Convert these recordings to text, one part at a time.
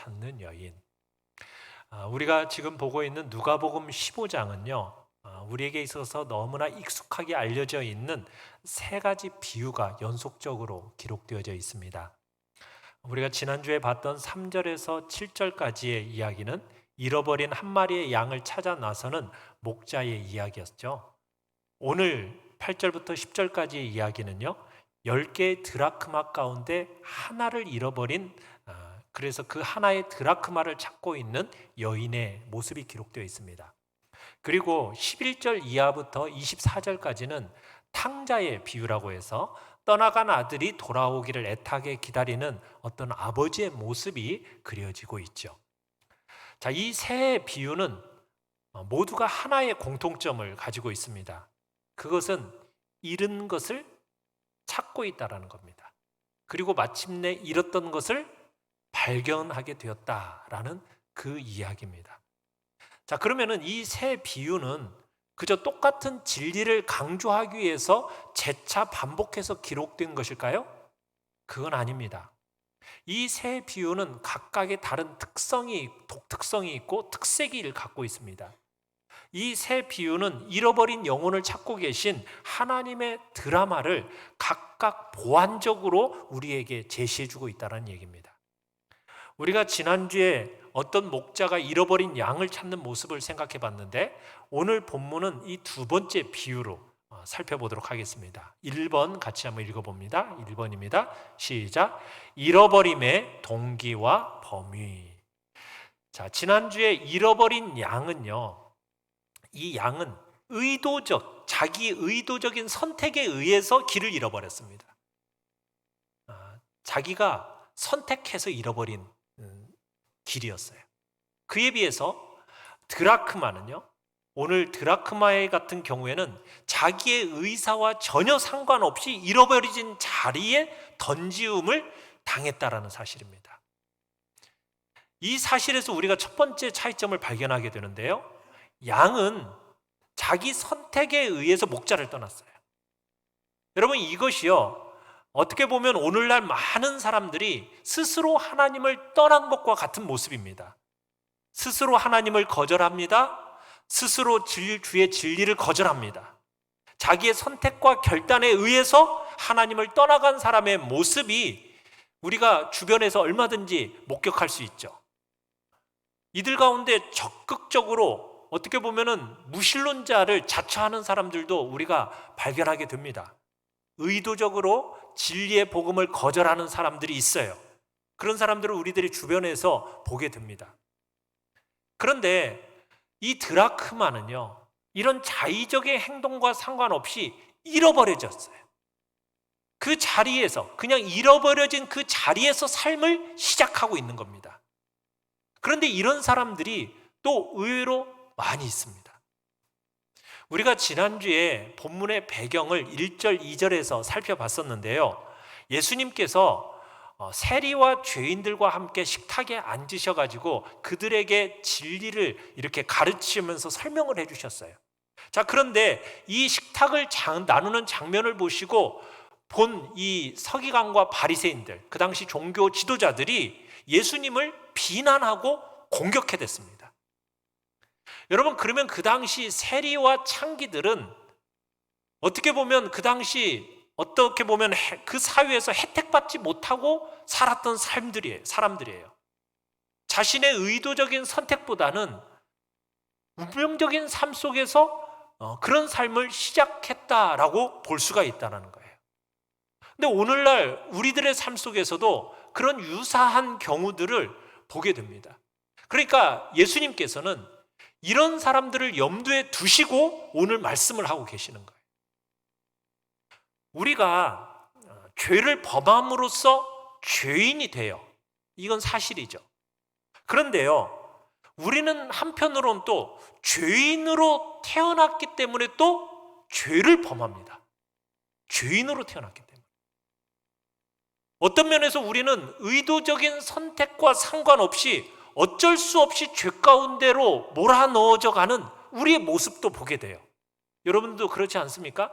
찾는 여인. 우리가 지금 보고 있는 누가복음 15장은요, 우리에게 있어서 너무나 익숙하게 알려져 있는 세 가지 비유가 연속적으로 기록되어져 있습니다. 우리가 지난주에 봤던 3절에서 7절까지의 이야기는 잃어버린 한 마리의 양을 찾아 나서는 목자의 이야기였죠. 오늘 8절부터 10절까지의 이야기는요, 10개의 드라크마 가운데 하나를 잃어버린, 그래서 그 하나의 드라크마를 찾고 있는 여인의 모습이 기록되어 있습니다. 그리고 11절 이하부터 24절까지는 탕자의 비유라고 해서 떠나간 아들이 돌아오기를 애타게 기다리는 어떤 아버지의 모습이 그려지고 있죠. 자, 이 세 비유는 모두가 하나의 공통점을 가지고 있습니다. 그것은 잃은 것을 찾고 있다는 겁니다. 그리고 마침내 잃었던 것을 발견하게 되었다라는 그 이야기입니다. 자, 그러면은 이 세 비유는 그저 똑같은 진리를 강조하기 위해서 재차 반복해서 기록된 것일까요? 그건 아닙니다. 이 세 비유는 각각의 다른 독특성이 있고 특색을 갖고 있습니다. 이 세 비유는 잃어버린 영혼을 찾고 계신 하나님의 드라마를 각각 보완적으로 우리에게 제시해주고 있다는 얘기입니다. 우리가 지난주에 어떤 목자가 잃어버린 양을 찾는 모습을 생각해 봤는데, 오늘 본문은 이 두 번째 비유로 살펴보도록 하겠습니다. 1번 같이 한번 읽어봅니다. 1번입니다. 시작. 잃어버림의 동기와 범위. 자, 지난주에 잃어버린 양은요, 이 양은 자기 의도적인 선택에 의해서 길을 잃어버렸습니다. 자기가 선택해서 잃어버린 길이었어요. 그에 비해서 드라크마는요, 오늘 드라크마의 같은 경우에는 자기의 의사와 전혀 상관없이 잃어버려진 자리에 던지움을 당했다라는 사실입니다. 이 사실에서 우리가 첫 번째 차이점을 발견하게 되는데요, 양은 자기 선택에 의해서 목자를 떠났어요. 여러분, 이것이요, 어떻게 보면 오늘날 많은 사람들이 스스로 하나님을 떠난 것과 같은 모습입니다. 스스로 하나님을 거절합니다. 스스로 주의 진리를 거절합니다. 자기의 선택과 결단에 의해서 하나님을 떠나간 사람의 모습이 우리가 주변에서 얼마든지 목격할 수 있죠. 이들 가운데 적극적으로 어떻게 보면은 무신론자를 자처하는 사람들도 우리가 발견하게 됩니다. 의도적으로 진리의 복음을 거절하는 사람들이 있어요. 그런 사람들을 우리들이 주변에서 보게 됩니다. 그런데 이 드라크마는요, 이런 자의적인 행동과 상관없이 잃어버려졌어요. 그 자리에서, 그냥 잃어버려진 그 자리에서 삶을 시작하고 있는 겁니다. 그런데 이런 사람들이 또 의외로 많이 있습니다. 우리가 지난주에 본문의 배경을 1절, 2절에서 살펴봤었는데요, 예수님께서 세리와 죄인들과 함께 식탁에 앉으셔가지고 그들에게 진리를 이렇게 가르치면서 설명을 해주셨어요. 자, 그런데 이 식탁을 나누는 장면을 보시고 본 이 서기관과 바리새인들, 그 당시 종교 지도자들이 예수님을 비난하고 공격해댔습니다. 여러분, 그러면 그 당시 세리와 창기들은 어떻게 보면 그 당시 그 사회에서 혜택받지 못하고 살았던 사람들이에요. 자신의 의도적인 선택보다는 운명적인 삶 속에서 그런 삶을 시작했다라고 볼 수가 있다는 거예요. 근데 오늘날 우리들의 삶 속에서도 그런 유사한 경우들을 보게 됩니다. 그러니까 예수님께서는 이런 사람들을 염두에 두시고 오늘 말씀을 하고 계시는 거예요. 우리가 죄를 범함으로써 죄인이 돼요. 이건 사실이죠. 그런데요, 우리는 한편으로는 또 죄인으로 태어났기 때문에 또 죄를 범합니다. 죄인으로 태어났기 때문에. 어떤 면에서 우리는 의도적인 선택과 상관없이 어쩔 수 없이 죄 가운데로 몰아넣어져 가는 우리의 모습도 보게 돼요. 여러분도 그렇지 않습니까?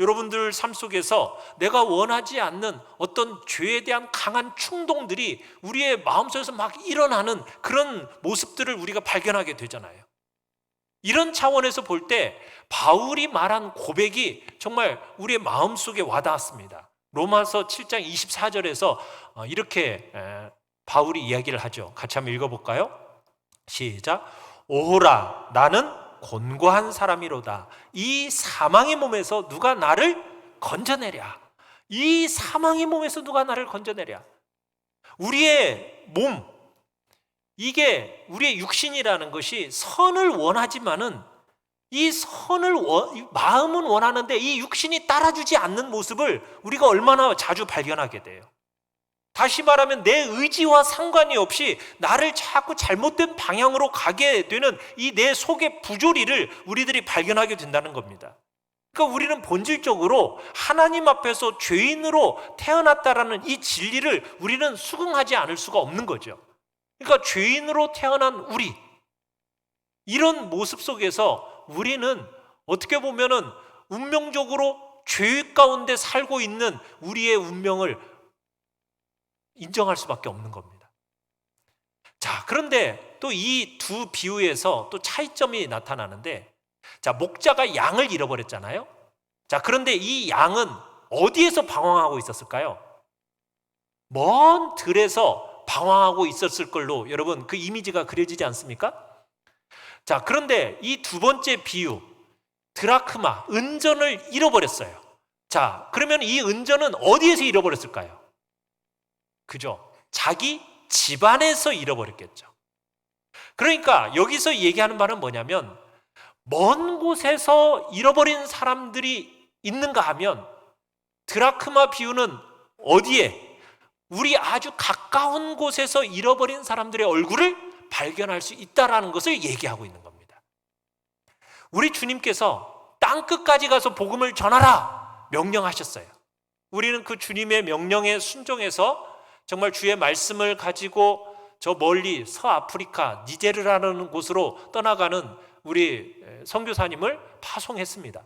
여러분들 삶 속에서 내가 원하지 않는 어떤 죄에 대한 강한 충동들이 우리의 마음속에서 막 일어나는 그런 모습들을 우리가 발견하게 되잖아요. 이런 차원에서 볼 때 바울이 말한 고백이 정말 우리의 마음속에 와닿았습니다. 로마서 7장 24절에서 이렇게 바울이 이야기를 하죠. 같이 한번 읽어볼까요? 시작. 오호라 나는 곤고한 사람이로다. 이 사망의 몸에서 누가 나를 건져내랴. 이 사망의 몸에서 누가 나를 건져내랴. 우리의 몸, 이게 우리의 육신이라는 것이 선을 원하지만은 이 선을 마음은 원하는데 이 육신이 따라주지 않는 모습을 우리가 얼마나 자주 발견하게 돼요. 다시 말하면 내 의지와 상관이 없이 나를 자꾸 잘못된 방향으로 가게 되는 이 내 속의 부조리를 우리들이 발견하게 된다는 겁니다. 그러니까 우리는 본질적으로 하나님 앞에서 죄인으로 태어났다라는 이 진리를 우리는 수긍하지 않을 수가 없는 거죠. 그러니까 죄인으로 태어난 우리, 이런 모습 속에서 우리는 어떻게 보면은 운명적으로 죄 가운데 살고 있는 우리의 운명을 인정할 수밖에 없는 겁니다. 자, 그런데 또 이 두 비유에서 또 차이점이 나타나는데, 자, 목자가 양을 잃어버렸잖아요. 자, 그런데 이 양은 어디에서 방황하고 있었을까요? 먼 들에서 방황하고 있었을 걸로 여러분 그 이미지가 그려지지 않습니까? 자, 그런데 이 두 번째 비유, 드라크마, 은전을 잃어버렸어요. 자, 그러면 이 은전은 어디에서 잃어버렸을까요? 그죠? 자기 집안에서 잃어버렸겠죠. 그러니까 여기서 얘기하는 말은 뭐냐면, 먼 곳에서 잃어버린 사람들이 있는가 하면 드라크마 비유는 어디에? 우리 아주 가까운 곳에서 잃어버린 사람들의 얼굴을 발견할 수 있다는 것을 얘기하고 있는 겁니다. 우리 주님께서 땅끝까지 가서 복음을 전하라 명령하셨어요. 우리는 그 주님의 명령에 순종해서 정말 주의 말씀을 가지고 저 멀리 서아프리카 니제르라는 곳으로 떠나가는 우리 선교사님을 파송했습니다.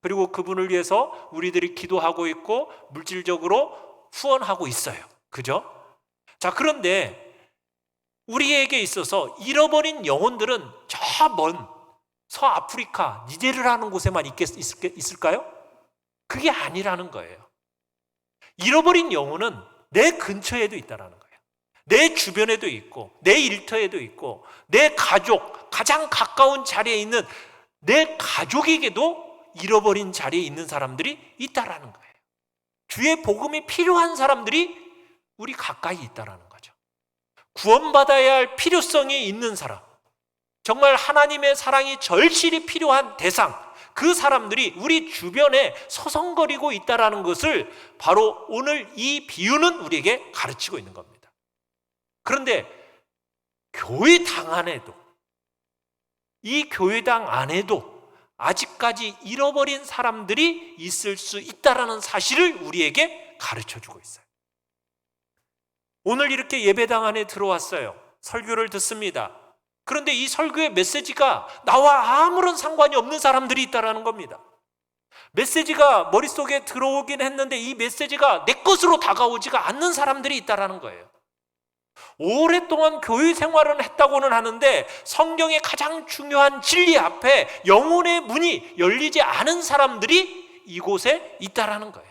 그리고 그분을 위해서 우리들이 기도하고 있고 물질적으로 후원하고 있어요. 그죠? 자, 그런데 우리에게 있어서 잃어버린 영혼들은 저 먼 서아프리카 니제르라는 곳에만 있을까요? 그게 아니라는 거예요. 잃어버린 영혼은 내 근처에도 있다는 거예요. 내 주변에도 있고, 내 일터에도 있고, 내 가족, 가장 가까운 자리에 있는 내 가족에게도 잃어버린 자리에 있는 사람들이 있다는 거예요. 주의 복음이 필요한 사람들이 우리 가까이 있다는 거죠. 구원받아야 할 필요성이 있는 사람, 정말 하나님의 사랑이 절실히 필요한 대상, 그 사람들이 우리 주변에 서성거리고 있다는 것을 바로 오늘 이 비유는 우리에게 가르치고 있는 겁니다. 그런데 교회당 안에도, 이 교회당 안에도 아직까지 잃어버린 사람들이 있을 수 있다는 사실을 우리에게 가르쳐주고 있어요. 오늘 이렇게 예배당 안에 들어왔어요. 설교를 듣습니다. 그런데 이 설교의 메시지가 나와 아무런 상관이 없는 사람들이 있다는 겁니다. 메시지가 머릿속에 들어오긴 했는데 이 메시지가 내 것으로 다가오지가 않는 사람들이 있다는 거예요. 오랫동안 교회 생활은 했다고는 하는데 성경의 가장 중요한 진리 앞에 영혼의 문이 열리지 않은 사람들이 이곳에 있다는 거예요.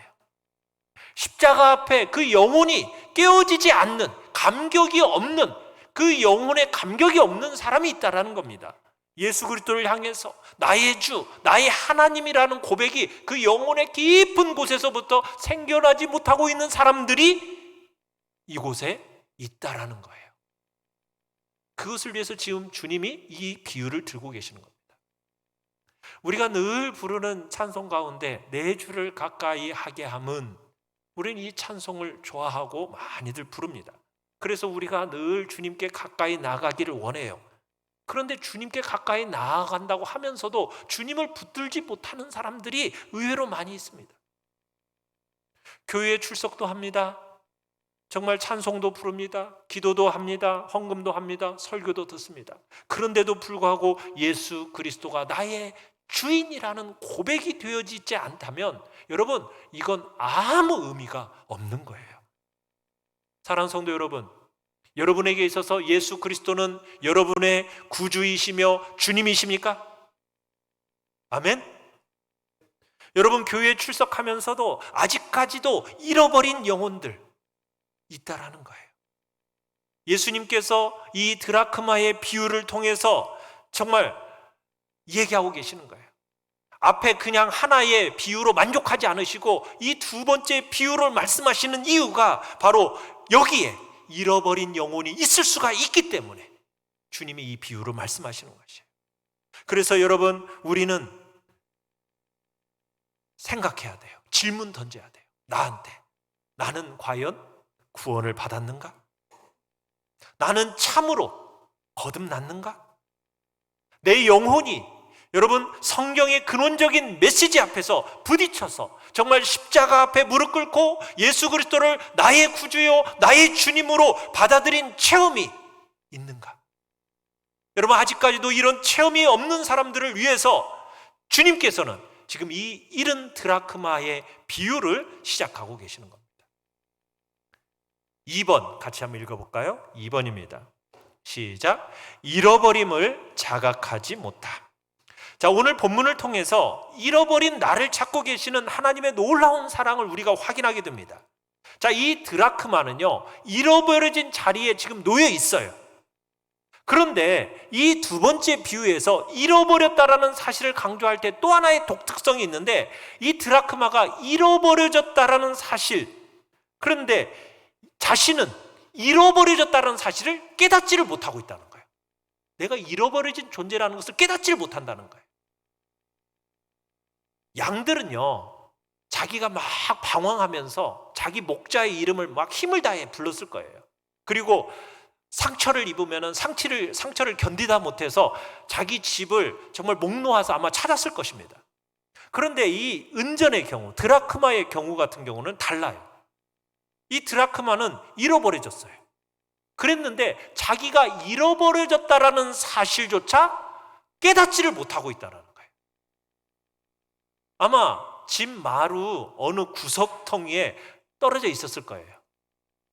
십자가 앞에 그 영혼이 깨어지지 않는, 감격이 없는, 그 영혼에 감격이 없는 사람이 있다는 겁니다. 예수 그리스도를 향해서 나의 주, 나의 하나님이라는 고백이 그 영혼의 깊은 곳에서부터 생겨나지 못하고 있는 사람들이 이곳에 있다라는 거예요. 그것을 위해서 지금 주님이 이 비유를 들고 계시는 겁니다. 우리가 늘 부르는 찬송 가운데 내 주를 가까이 하게 함은, 우리는 이 찬송을 좋아하고 많이들 부릅니다. 그래서 우리가 늘 주님께 가까이 나가기를 원해요. 그런데 주님께 가까이 나아간다고 하면서도 주님을 붙들지 못하는 사람들이 의외로 많이 있습니다. 교회에 출석도 합니다. 정말 찬송도 부릅니다. 기도도 합니다. 헌금도 합니다. 설교도 듣습니다. 그런데도 불구하고 예수 그리스도가 나의 주인이라는 고백이 되어지지 않다면 여러분, 이건 아무 의미가 없는 거예요. 사랑하는 성도 여러분, 여러분에게 있어서 예수 그리스도는 여러분의 구주이시며 주님이십니까? 아멘? 여러분, 교회에 출석하면서도 아직까지도 잃어버린 영혼들 있다라는 거예요. 예수님께서 이 드라크마의 비유를 통해서 정말 얘기하고 계시는 거예요. 앞에 그냥 하나의 비유로 만족하지 않으시고 이 두 번째 비유를 말씀하시는 이유가 바로 여기에 잃어버린 영혼이 있을 수가 있기 때문에 주님이 이 비유로 말씀하시는 것이에요. 그래서 여러분, 우리는 생각해야 돼요. 질문 던져야 돼요. 나는 과연 구원을 받았는가? 나는 참으로 거듭났는가? 내 영혼이 여러분, 성경의 근원적인 메시지 앞에서 부딪혀서 정말 십자가 앞에 무릎 꿇고 예수 그리스도를 나의 구주요 나의 주님으로 받아들인 체험이 있는가? 여러분, 아직까지도 이런 체험이 없는 사람들을 위해서 주님께서는 지금 이 잃은 드라크마의 비유를 시작하고 계시는 겁니다. 2번 같이 한번 읽어볼까요? 2번입니다. 시작. 잃어버림을 자각하지 못하. 자, 오늘 본문을 통해서 잃어버린 나를 찾고 계시는 하나님의 놀라운 사랑을 우리가 확인하게 됩니다. 자, 이 드라크마는요, 잃어버려진 자리에 지금 놓여 있어요. 그런데 이 두 번째 비유에서 잃어버렸다라는 사실을 강조할 때 또 하나의 독특성이 있는데, 이 드라크마가 잃어버려졌다라는 사실, 그런데 자신은 잃어버려졌다는 사실을 깨닫지를 못하고 있다는 거예요. 내가 잃어버려진 존재라는 것을 깨닫지를 못한다는 거예요. 양들은요, 자기가 막 방황하면서 자기 목자의 이름을 막 힘을 다해 불렀을 거예요. 그리고 상처를 입으면 상처를 견디다 못해서 자기 집을 정말 목 놓아서 아마 찾았을 것입니다. 그런데 이 은전의 경우, 드라크마의 경우 같은 경우는 달라요. 이 드라크마는 잃어버려졌어요. 그랬는데 자기가 잃어버려졌다라는 사실조차 깨닫지를 못하고 있다는 거예요. 아마 집 마루 어느 구석텅 위에 떨어져 있었을 거예요.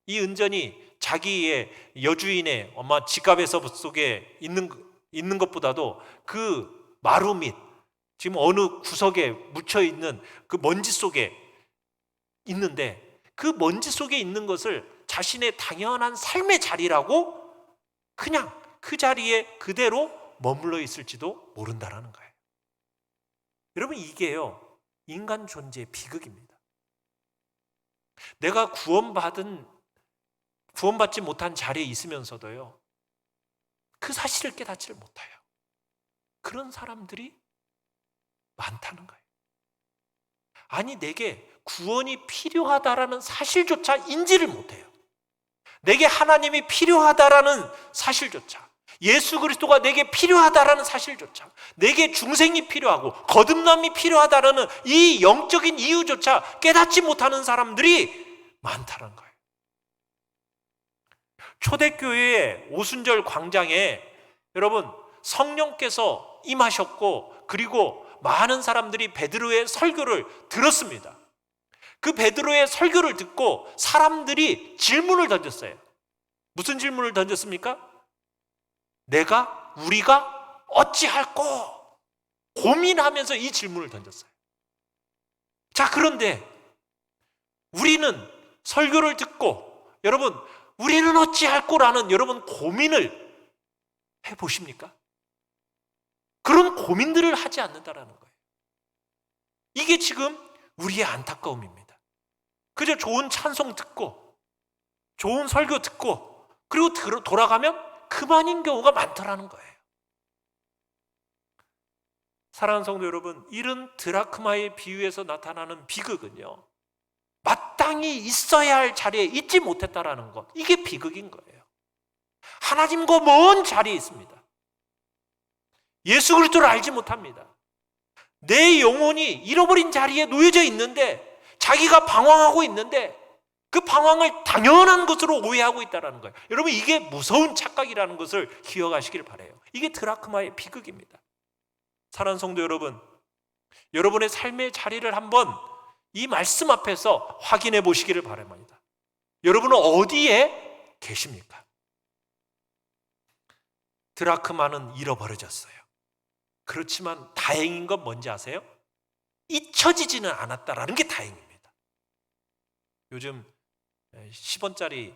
이 은전이 자기의 여주인의 아마 지갑에서 속에 있는 것보다도 그 마루 밑, 지금 어느 구석에 묻혀 있는 그 먼지 속에 있는데, 그 먼지 속에 있는 것을 자신의 당연한 삶의 자리라고 그냥 그 자리에 그대로 머물러 있을지도 모른다라는 거예요. 여러분, 이게요, 인간 존재의 비극입니다. 내가 구원받지 못한 자리에 있으면서도요, 그 사실을 깨닫지를 못해요. 그런 사람들이 많다는 거예요. 아니, 내게 구원이 필요하다라는 사실조차 인지를 못해요. 내게 하나님이 필요하다라는 사실조차, 예수 그리스도가 내게 필요하다라는 사실조차, 내게 중생이 필요하고 거듭남이 필요하다라는 이 영적인 이유조차 깨닫지 못하는 사람들이 많다는 거예요. 초대교회의 오순절 광장에 여러분, 성령께서 임하셨고, 그리고 많은 사람들이 베드로의 설교를 들었습니다. 그 베드로의 설교를 듣고 사람들이 질문을 던졌어요. 무슨 질문을 던졌습니까? 우리가 어찌할꼬? 고민하면서 이 질문을 던졌어요. 자, 그런데 우리는 설교를 듣고 여러분, 우리는 어찌할꼬라는 여러분 고민을 해보십니까? 그런 고민들을 하지 않는다라는 거예요. 이게 지금 우리의 안타까움입니다. 그저 좋은 찬송 듣고 좋은 설교 듣고 그리고 돌아가면 그만인 경우가 많더라는 거예요. 사랑하는 성도 여러분, 이런 드라크마의 비유에서 나타나는 비극은요, 마땅히 있어야 할 자리에 있지 못했다라는 것, 이게 비극인 거예요. 하나님과 먼 자리에 있습니다. 예수 그리스도를 알지 못합니다. 내 영혼이 잃어버린 자리에 놓여져 있는데, 자기가 방황하고 있는데 그 방황을 당연한 것으로 오해하고 있다는 거예요. 여러분, 이게 무서운 착각이라는 것을 기억하시길 바라요. 이게 드라크마의 비극입니다. 사랑하는 성도 여러분, 여러분의 삶의 자리를 한번 이 말씀 앞에서 확인해 보시기를 바랍니다. 여러분은 어디에 계십니까? 드라크마는 잃어버려졌어요. 그렇지만 다행인 건 뭔지 아세요? 잊혀지지는 않았다라는 게 다행입니다. 요즘 10원짜리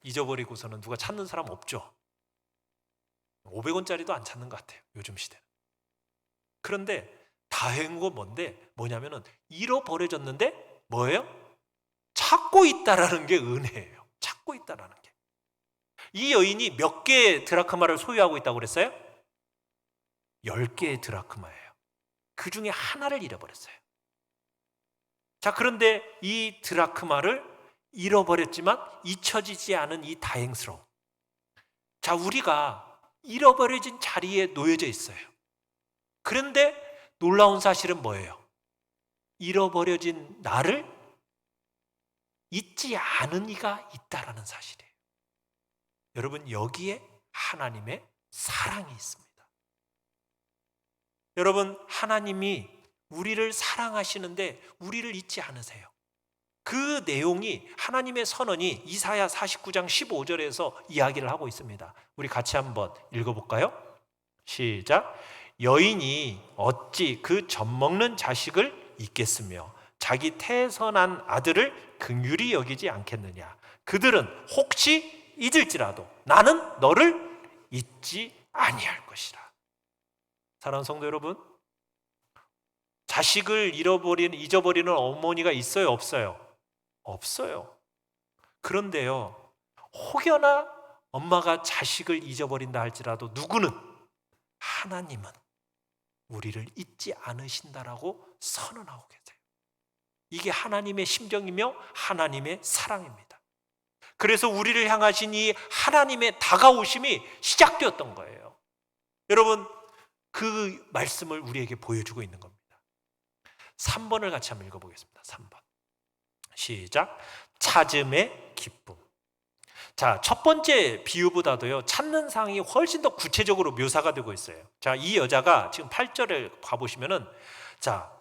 잊어버리고서는 누가 찾는 사람 없죠. 500원짜리도 안 찾는 것 같아요, 요즘 시대는. 그런데 다행인 건 뭐냐면은 잃어버려졌는데 뭐예요? 찾고 있다라는 게 은혜예요. 찾고 있다라는 게. 이 여인이 몇 개의 드라크마를 소유하고 있다고 그랬어요? 10개의 드라크마예요. 그 중에 하나를 잃어버렸어요. 자, 그런데 이 드라크마를 잃어버렸지만 잊혀지지 않은 이 다행스러움. 자, 우리가 잃어버려진 자리에 놓여져 있어요. 그런데 놀라운 사실은 뭐예요? 잃어버려진 나를 잊지 않은 이가 있다라는 사실이에요. 여러분, 여기에 하나님의 사랑이 있습니다. 여러분, 하나님이 우리를 사랑하시는데 우리를 잊지 않으세요. 그 내용이, 하나님의 선언이 이사야 49장 15절에서 이야기를 하고 있습니다. 우리 같이 한번 읽어볼까요? 시작. 여인이 어찌 그 젖먹는 자식을 잊겠으며 자기 태선한 아들을 긍휼히 여기지 않겠느냐. 그들은 혹시 잊을지라도 나는 너를 잊지 아니할 것이라. 사랑하는 성도 여러분, 자식을 잊어버리는 어머니가 있어요, 없어요? 없어요. 그런데요, 혹여나 엄마가 자식을 잊어버린다 할지라도 누구는, 하나님은 우리를 잊지 않으신다라고 선언하고 계세요. 이게 하나님의 심정이며 하나님의 사랑입니다. 그래서 우리를 향하신 이 하나님의 다가오심이 시작되었던 거예요. 여러분, 그 말씀을 우리에게 보여주고 있는 겁니다. 3번을 같이 한번 읽어보겠습니다. 3번 시작. 찾음의 기쁨. 자, 첫 번째 비유보다도요, 찾는 상황이 훨씬 더 구체적으로 묘사가 되고 있어요. 자, 이 여자가 지금 8절을 가보시면은, 자,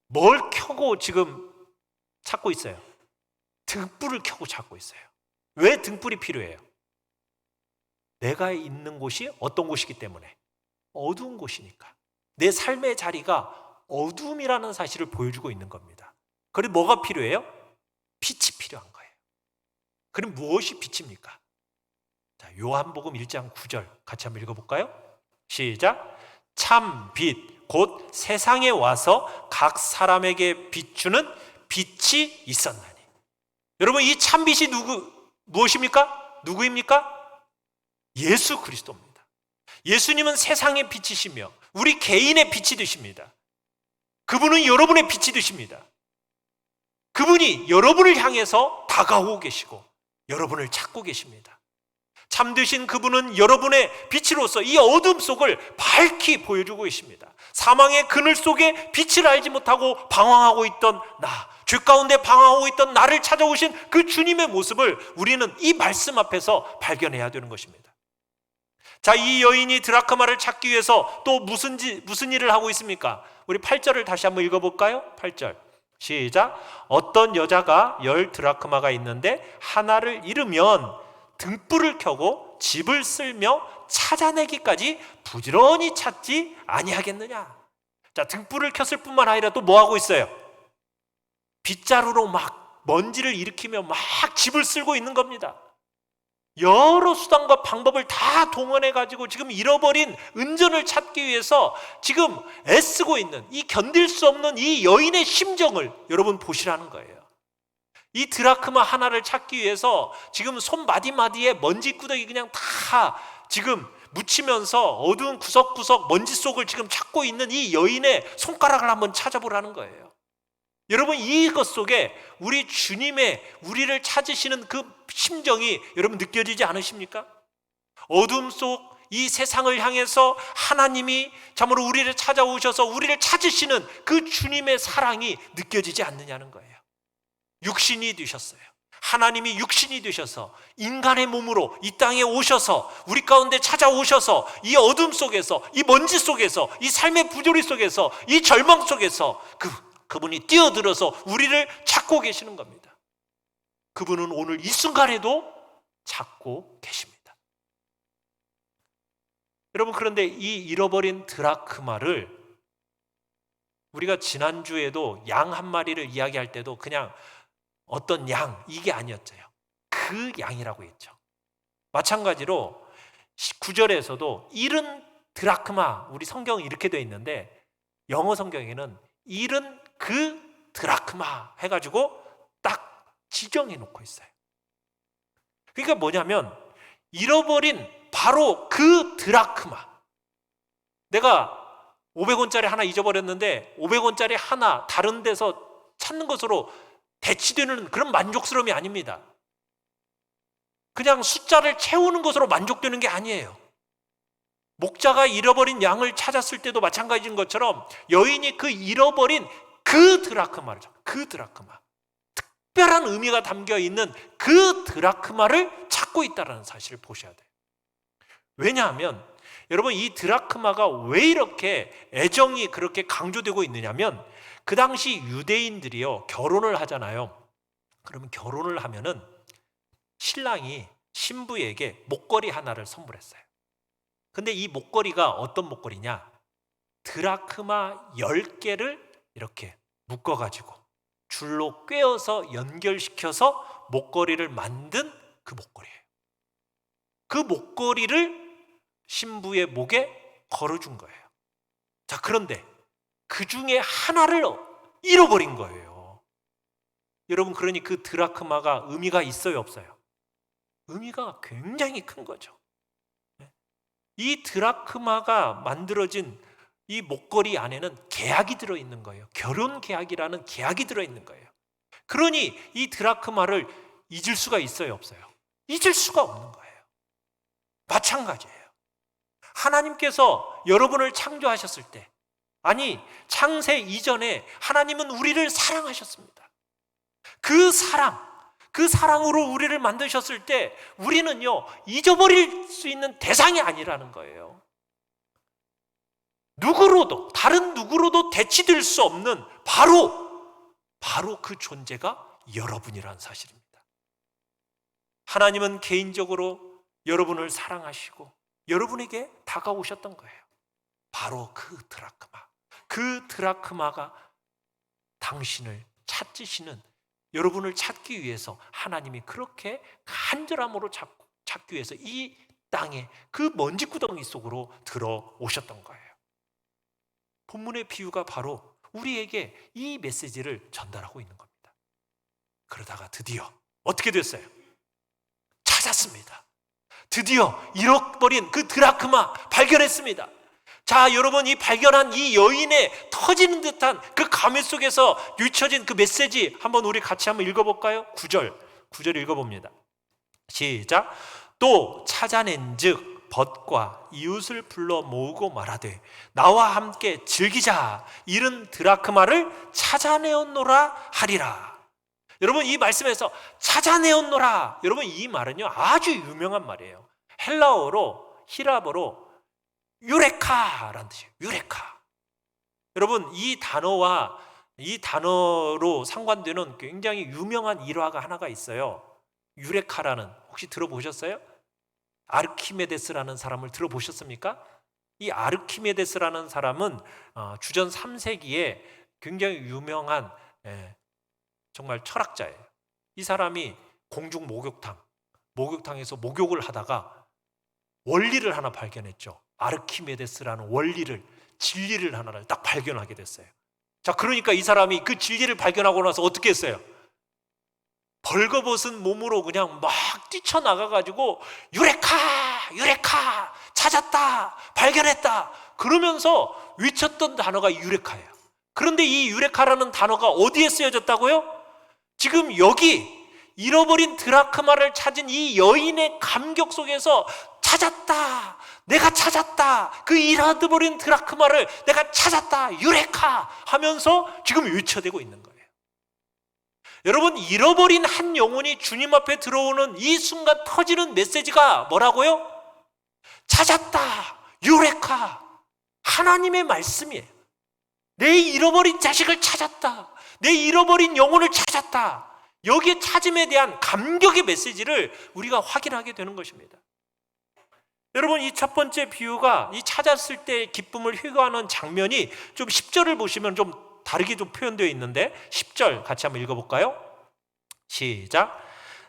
뭘 켜고 지금 찾고 있어요? 등불을 켜고 찾고 있어요. 왜 등불이 필요해요? 내가 있는 곳이 어떤 곳이기 때문에? 어두운 곳이니까. 내 삶의 자리가 어두움이라는 사실을 보여주고 있는 겁니다. 그리고 뭐가 필요해요? 빛이 필요한 거예요. 그럼 무엇이 빛입니까? 자, 요한복음 1장 9절 같이 한번 읽어볼까요? 시작. 참 빛, 곧 세상에 와서 각 사람에게 비추는 빛이 있었나니. 여러분, 이 참 빛이 무엇입니까? 누구입니까? 예수 그리스도입니다. 예수님은 세상의 빛이시며 우리 개인의 빛이 되십니다. 그분은 여러분의 빛이 되십니다. 그분이 여러분을 향해서 다가오고 계시고 여러분을 찾고 계십니다. 참되신 그분은 여러분의 빛으로서 이 어둠 속을 밝히 보여주고 계십니다. 사망의 그늘 속에 빛을 알지 못하고 방황하고 있던 나, 죄 가운데 방황하고 있던 나를 찾아오신 그 주님의 모습을 우리는 이 말씀 앞에서 발견해야 되는 것입니다. 자, 이 여인이 드라크마를 찾기 위해서 또 무슨 일을 하고 있습니까? 우리 8절을 다시 한번 읽어볼까요? 8절 시작. 어떤 여자가 10 드라크마가 있는데 하나를 잃으면 등불을 켜고 집을 쓸며 찾아내기까지 부지런히 찾지 아니하겠느냐. 자, 등불을 켰을 뿐만 아니라 또 뭐 하고 있어요? 빗자루로 막 먼지를 일으키며 막 집을 쓸고 있는 겁니다. 여러 수단과 방법을 다 동원해가지고 지금 잃어버린 은전을 찾기 위해서 지금 애쓰고 있는 이 견딜 수 없는 이 여인의 심정을 여러분 보시라는 거예요. 이 드라크마 하나를 찾기 위해서 지금 손마디마디에 먼지구덩이 그냥 다 지금 묻히면서 어두운 구석구석 먼지 속을 지금 찾고 있는 이 여인의 손가락을 한번 찾아보라는 거예요. 여러분, 이것 속에 우리 주님의 우리를 찾으시는 그 심정이 여러분 느껴지지 않으십니까? 어둠 속 이 세상을 향해서 하나님이 참으로 우리를 찾아오셔서 우리를 찾으시는 그 주님의 사랑이 느껴지지 않느냐는 거예요. 육신이 되셨어요. 하나님이 육신이 되셔서 인간의 몸으로 이 땅에 오셔서 우리 가운데 찾아오셔서 이 어둠 속에서, 이 먼지 속에서, 이 삶의 부조리 속에서, 이 절망 속에서 그분이 뛰어들어서 우리를 찾고 계시는 겁니다. 그분은 오늘 이 순간에도 찾고 계십니다. 여러분, 그런데 이 잃어버린 드라크마를 우리가 지난주에도 양 한 마리를 이야기할 때도 그냥 어떤 양, 이게 아니었어요. 그 양이라고 했죠. 마찬가지로 9절에서도 잃은 드라크마, 우리 성경은 이렇게 되어 있는데 영어 성경에는 잃은 그 드라크마 해가지고 딱 지정해 놓고 있어요. 그러니까 뭐냐면 잃어버린 바로 그 드라크마. 내가 500원짜리 하나 잊어버렸는데 500원짜리 하나 다른 데서 찾는 것으로 대치되는 그런 만족스러움이 아닙니다. 그냥 숫자를 채우는 것으로 만족되는 게 아니에요. 목자가 잃어버린 양을 찾았을 때도 마찬가지인 것처럼 여인이 그 잃어버린 그 드라크마를, 그 드라크마, 특별한 의미가 담겨 있는 그 드라크마를 찾고 있다는 사실을 보셔야 돼요. 왜냐하면 여러분, 이 드라크마가 왜 이렇게 애정이 그렇게 강조되고 있느냐면 그 당시 유대인들이요, 결혼을 하잖아요. 그러면 결혼을 하면은 신랑이 신부에게 목걸이 하나를 선물했어요. 근데 이 목걸이가 어떤 목걸이냐? 드라크마 10개를 이렇게 묶어가지고 줄로 꿰어서 연결시켜서 목걸이를 만든 그 목걸이에요. 그 목걸이를 신부의 목에 걸어준 거예요. 자, 그런데 그 중에 하나를 잃어버린 거예요. 여러분, 그러니 그 드라크마가 의미가 있어요, 없어요? 의미가 굉장히 큰 거죠. 이 드라크마가 만들어진 이 목걸이 안에는 계약이 들어있는 거예요. 결혼 계약이라는 계약이 들어있는 거예요. 그러니 이 드라크마를 잊을 수가 있어요, 없어요? 잊을 수가 없는 거예요. 마찬가지예요. 하나님께서 여러분을 창조하셨을 때, 아니 창세 이전에 하나님은 우리를 사랑하셨습니다. 그 사랑으로 우리를 만드셨을 때 우리는요, 잊어버릴 수 있는 대상이 아니라는 거예요. 누구로도, 다른 누구로도 대치될 수 없는 바로 그 존재가 여러분이라는 사실입니다. 하나님은 개인적으로 여러분을 사랑하시고 여러분에게 다가오셨던 거예요. 바로 그 드라크마가 당신을 찾으시는, 여러분을 찾기 위해서 하나님이 그렇게 간절함으로 찾기 위해서 이 땅에 그 먼지구덩이 속으로 들어오셨던 거예요. 본문의 비유가 바로 우리에게 이 메시지를 전달하고 있는 겁니다. 그러다가 드디어 어떻게 됐어요? 찾았습니다. 드디어 잃어버린 그 드라크마 발견했습니다. 자, 여러분, 이 발견한 이 여인의 터지는 듯한 그 감회 속에서 유쳐진 그 메시지 한번 우리 같이 한번 읽어볼까요? 9절 읽어봅니다. 시작. 또 찾아낸즉 벗과 이웃을 불러 모으고 말하되 나와 함께 즐기자. 잃은 드라크마를 찾아내었노라 하리라. 여러분, 이 말씀에서 찾아내었노라, 여러분, 이 말은요 아주 유명한 말이에요. 헬라어로, 히랍어로 유레카라는 뜻이에요. 유레카. 여러분, 이 단어와 이 단어로 상관되는 굉장히 유명한 일화가 하나가 있어요. 유레카라는, 혹시 들어보셨어요? 아르키메데스라는 사람을 들어보셨습니까? 이 아르키메데스라는 사람은 주전 3세기에 굉장히 유명한 정말 철학자예요. 이 사람이 공중 목욕탕에서 목욕을 하다가 원리를 하나 발견했죠. 아르키메데스라는 원리를, 진리를 하나를 딱 발견하게 됐어요. 자, 그러니까 이 사람이 그 진리를 발견하고 나서 어떻게 했어요? 벌거벗은 몸으로 그냥 막 뛰쳐나가가지고 유레카 찾았다, 발견했다 그러면서 외쳤던 단어가 유레카예요. 그런데 이 유레카라는 단어가 어디에 쓰여졌다고요? 지금 여기 잃어버린 드라크마를 찾은 이 여인의 감격 속에서 찾았다, 내가 찾았다, 그 잃어버린 드라크마를 내가 찾았다, 유레카 하면서 지금 외쳐대고 있는 거예요. 여러분, 잃어버린 한 영혼이 주님 앞에 들어오는 이 순간 터지는 메시지가 뭐라고요? 찾았다, 유레카, 하나님의 말씀이에요. 내 잃어버린 자식을 찾았다, 내 잃어버린 영혼을 찾았다. 여기에 찾음에 대한 감격의 메시지를 우리가 확인하게 되는 것입니다. 여러분, 이 첫 번째 비유가 이 찾았을 때 기쁨을 회고하는 장면이 좀 10절을 보시면 좀 다르게 좀 표현되어 있는데 10절 같이 한번 읽어볼까요? 시작.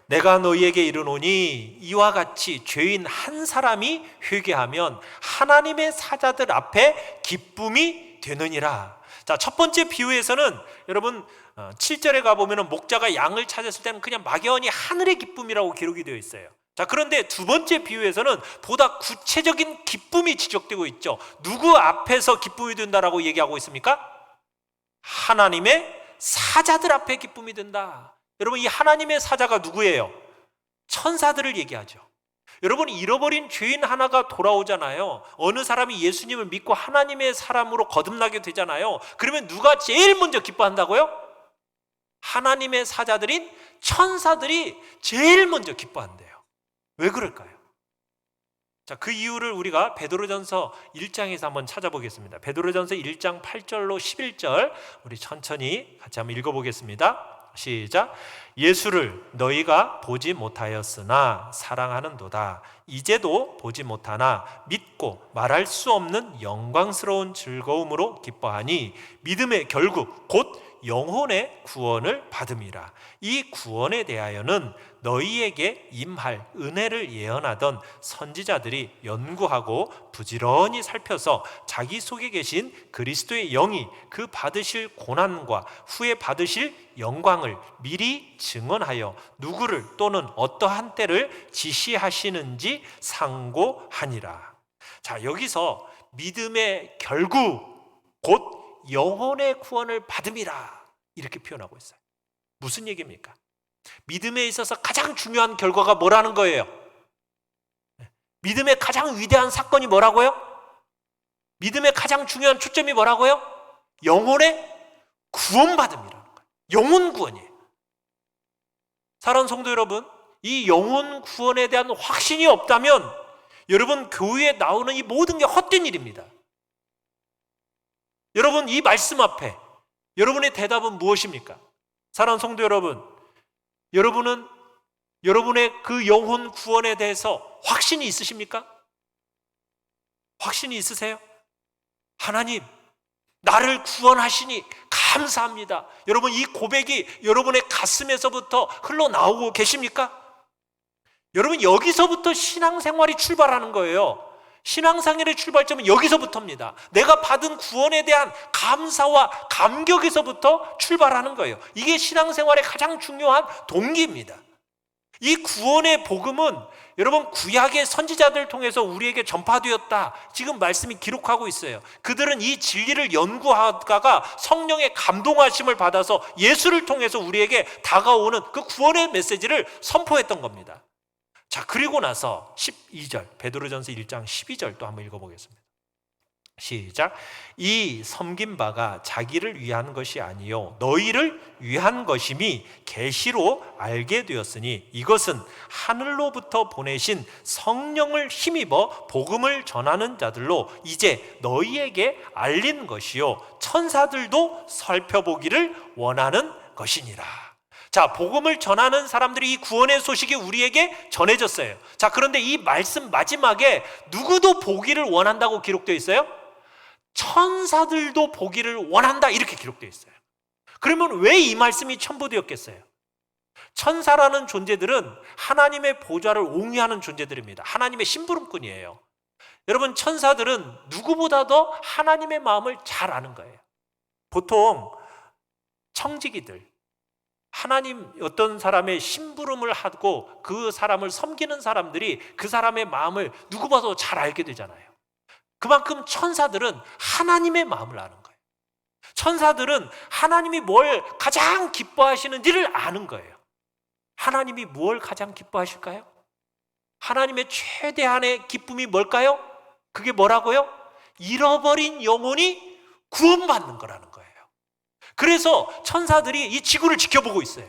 내가 너희에게 이르노니 이와 같이 죄인 한 사람이 회개하면 하나님의 사자들 앞에 기쁨이 되느니라. 자, 첫 번째 비유에서는 여러분 7절에 가보면 목자가 양을 찾았을 때는 그냥 막연히 하늘의 기쁨이라고 기록이 되어 있어요. 자, 그런데 두 번째 비유에서는 보다 구체적인 기쁨이 지적되고 있죠. 누구 앞에서 기쁨이 된다라고 얘기하고 있습니까? 하나님의 사자들 앞에 기쁨이 된다. 여러분, 이 하나님의 사자가 누구예요? 천사들을 얘기하죠. 여러분, 잃어버린 죄인 하나가 돌아오잖아요. 어느 사람이 예수님을 믿고 하나님의 사람으로 거듭나게 되잖아요. 그러면 누가 제일 먼저 기뻐한다고요? 하나님의 사자들인 천사들이 제일 먼저 기뻐한대요. 왜 그럴까요? 자, 그 이유를 우리가 베드로전서 1장에서 한번 찾아보겠습니다. 베드로전서 1장 8절로 11절 우리 천천히 같이 한번 읽어보겠습니다. 시작. 예수를 너희가 보지 못하였으나 사랑하는도다. 이제도 보지 못하나 믿고 말할 수 없는 영광스러운 즐거움으로 기뻐하니 믿음의 결국 곧 영혼의 구원을 받음이라. 이 구원에 대하여는 너희에게 임할 은혜를 예언하던 선지자들이 연구하고 부지런히 살펴서 자기 속에 계신 그리스도의 영이 그 받으실 고난과 후에 받으실 영광을 미리 증언하여 누구를 또는 어떠한 때를 지시하시는지 상고하니라. 자, 여기서 믿음의 결국 곧 영혼의 구원을 받음이라 이렇게 표현하고 있어요. 무슨 얘기입니까? 믿음에 있어서 가장 중요한 결과가 뭐라는 거예요? 믿음의 가장 위대한 사건이 뭐라고요? 믿음의 가장 중요한 초점이 뭐라고요? 영혼의 구원받음이라는 거예요. 영혼 구원이에요. 사랑하는 성도 여러분, 이 영혼 구원에 대한 확신이 없다면 여러분 교회에 나오는 이 모든 게 헛된 일입니다. 여러분, 이 말씀 앞에 여러분의 대답은 무엇입니까? 사랑하는 성도 여러분, 여러분은 여러분의 그 영혼 구원에 대해서 확신이 있으십니까? 확신이 있으세요? 하나님, 나를 구원하시니 감사합니다. 여러분, 이 고백이 여러분의 가슴에서부터 흘러나오고 계십니까? 여러분, 여기서부터 신앙생활이 출발하는 거예요. 신앙생활의 출발점은 여기서부터입니다. 내가 받은 구원에 대한 감사와 감격에서부터 출발하는 거예요. 이게 신앙생활의 가장 중요한 동기입니다. 이 구원의 복음은 여러분 구약의 선지자들 통해서 우리에게 전파되었다. 지금 말씀이 기록하고 있어요. 그들은 이 진리를 연구하다가 성령의 감동하심을 받아서 예수를 통해서 우리에게 다가오는 그 구원의 메시지를 선포했던 겁니다. 자, 그리고 나서 12절, 베드로전서 1장 12절 또 한번 읽어보겠습니다. 시작. 이 섬긴 바가 자기를 위한 것이 아니요 너희를 위한 것임이 계시로 알게 되었으니 이것은 하늘로부터 보내신 성령을 힘입어 복음을 전하는 자들로 이제 너희에게 알린 것이요 천사들도 살펴보기를 원하는 것이니라. 자, 복음을 전하는 사람들이 이 구원의 소식이 우리에게 전해졌어요. 자, 그런데 이 말씀 마지막에 누구도 보기를 원한다고 기록되어 있어요? 천사들도 보기를 원한다 이렇게 기록되어 있어요. 그러면 왜 이 말씀이 첨부되었겠어요? 천사라는 존재들은 하나님의 보좌를 옹이하는 존재들입니다. 하나님의 심부름꾼이에요. 여러분, 천사들은 누구보다도 하나님의 마음을 잘 아는 거예요. 보통 청지기들, 하나님 어떤 사람의 심부름을 하고 그 사람을 섬기는 사람들이 그 사람의 마음을 누구보다도 잘 알게 되잖아요. 그만큼 천사들은 하나님의 마음을 아는 거예요. 천사들은 하나님이 뭘 가장 기뻐하시는지를 아는 거예요. 하나님이 뭘 가장 기뻐하실까요? 하나님의 최대한의 기쁨이 뭘까요? 그게 뭐라고요? 잃어버린 영혼이 구원받는 거라는 거예요. 그래서 천사들이 이 지구를 지켜보고 있어요.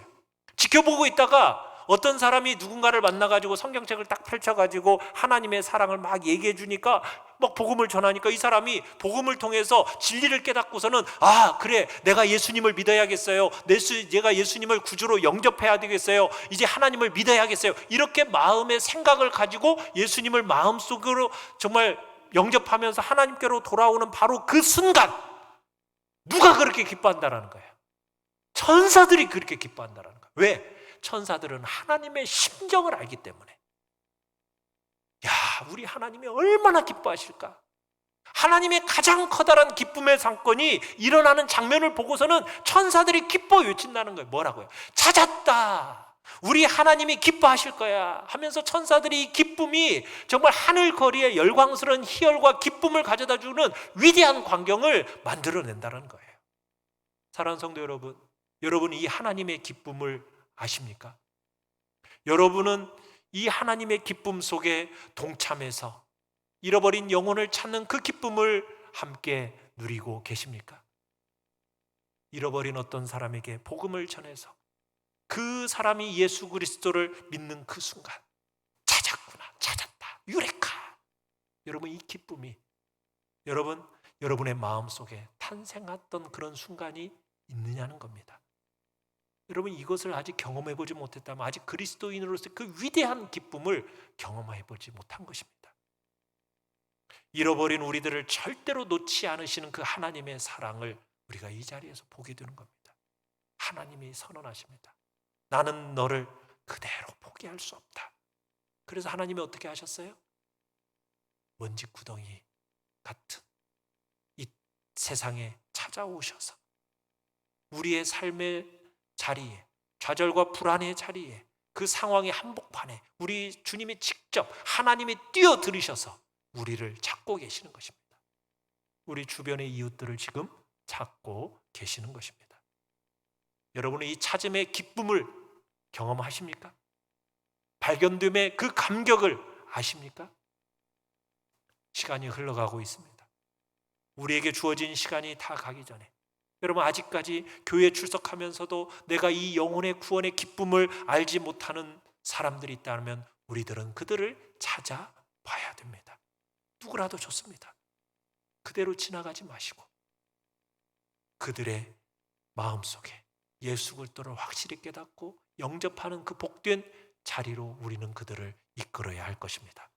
지켜보고 있다가 어떤 사람이 누군가를 만나가지고 성경책을 딱 펼쳐가지고 하나님의 사랑을 막 얘기해 주니까 막 복음을 전하니까 이 사람이 복음을 통해서 진리를 깨닫고서는 아 그래 내가 예수님을 믿어야겠어요. 내가 예수님을 구주로 영접해야 되겠어요. 이제 하나님을 믿어야겠어요. 이렇게 마음의 생각을 가지고 예수님을 마음속으로 정말 영접하면서 하나님께로 돌아오는 바로 그 순간 누가 그렇게 기뻐한다라는 거예요? 천사들이 그렇게 기뻐한다라는 거예요. 왜? 천사들은 하나님의 심정을 알기 때문에. 야, 우리 하나님이 얼마나 기뻐하실까? 하나님의 가장 커다란 기쁨의 상권이 일어나는 장면을 보고서는 천사들이 기뻐 외친다는 거예요. 뭐라고요? 찾았다. 우리 하나님이 기뻐하실 거야 하면서 천사들이 이 기쁨이 정말 하늘 거리에 열광스러운 희열과 기쁨을 가져다 주는 위대한 광경을 만들어낸다는 거예요. 사랑하는 성도 여러분, 여러분 이 하나님의 기쁨을 아십니까? 여러분은 이 하나님의 기쁨 속에 동참해서 잃어버린 영혼을 찾는 그 기쁨을 함께 누리고 계십니까? 잃어버린 어떤 사람에게 복음을 전해서 그 사람이 예수 그리스도를 믿는 그 순간 찾았구나, 찾았다, 유레카. 여러분 이 기쁨이 여러분의 마음속에 탄생했던 그런 순간이 있느냐는 겁니다. 여러분 이것을 아직 경험해보지 못했다면 아직 그리스도인으로서 그 위대한 기쁨을 경험해보지 못한 것입니다. 잃어버린 우리들을 절대로 놓지 않으시는 그 하나님의 사랑을 우리가 이 자리에서 보게 되는 겁니다. 하나님이 선언하십니다. 나는 너를 그대로 포기할 수 없다. 그래서 하나님이 어떻게 하셨어요? 먼지 구덩이 같은 이 세상에 찾아오셔서 우리의 삶의 자리에, 좌절과 불안의 자리에, 그 상황의 한복판에 우리 주님이 직접 하나님이 뛰어들으셔서 우리를 찾고 계시는 것입니다. 우리 주변의 이웃들을 지금 찾고 계시는 것입니다. 여러분은 이 찾음의 기쁨을 경험하십니까? 발견됨의 그 감격을 아십니까? 시간이 흘러가고 있습니다. 우리에게 주어진 시간이 다 가기 전에 여러분 아직까지 교회에 출석하면서도 내가 이 영혼의 구원의 기쁨을 알지 못하는 사람들이 있다면 우리들은 그들을 찾아봐야 됩니다. 누구라도 좋습니다. 그대로 지나가지 마시고 그들의 마음속에 예수 그리스도를 확실히 깨닫고 영접하는 그 복된 자리로 우리는 그들을 이끌어야 할 것입니다.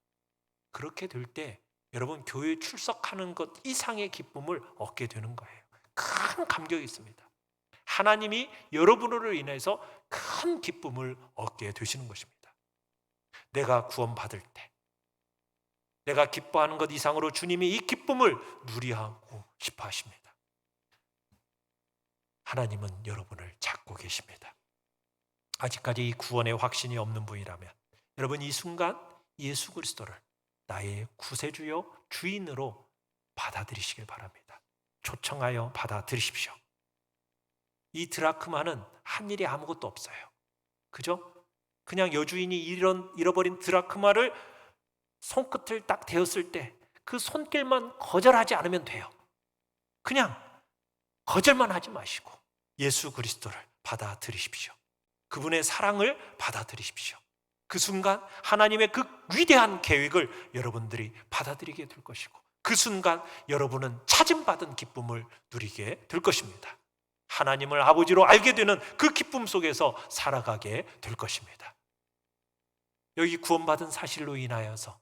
그렇게 될 때 여러분 교회에 출석하는 것 이상의 기쁨을 얻게 되는 거예요. 큰 감격이 있습니다. 하나님이 여러분으로 인해서 큰 기쁨을 얻게 되시는 것입니다. 내가 구원받을 때 내가 기뻐하는 것 이상으로 주님이 이 기쁨을 누리하고 싶어 하십니다. 하나님은 여러분을 찾고 계십니다. 아직까지 이 구원의 확신이 없는 분이라면 여러분 이 순간 예수 그리스도를 나의 구세주요 주인으로 받아들이시길 바랍니다. 초청하여 받아들이십시오. 이 드라크마는 한 일이 아무것도 없어요. 그죠? 그냥 여주인이 잃어버린 드라크마를 손끝을 딱 대었을 때 그 손길만 거절하지 않으면 돼요. 그냥 거절만 하지 마시고 예수 그리스도를 받아들이십시오. 그분의 사랑을 받아들이십시오. 그 순간 하나님의 그 위대한 계획을 여러분들이 받아들이게 될 것이고 그 순간 여러분은 찾음받은 기쁨을 누리게 될 것입니다. 하나님을 아버지로 알게 되는 그 기쁨 속에서 살아가게 될 것입니다. 여기 구원받은 사실로 인하여서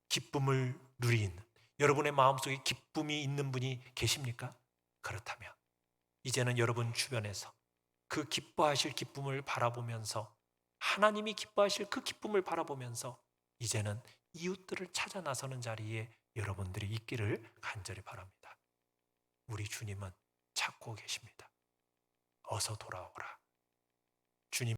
기쁨을 누린 여러분의 마음속에 기쁨이 있는 분이 계십니까? 그렇다면 이제는 여러분 주변에서 그 기뻐하실 기쁨을 바라보면서 하나님이 기뻐하실 그 기쁨을 바라보면서 이제는 이웃들을 찾아 나서는 자리에 여러분들이 있기를 간절히 바랍니다. 우리 주님은 찾고 계십니다. 어서 돌아오라. 주님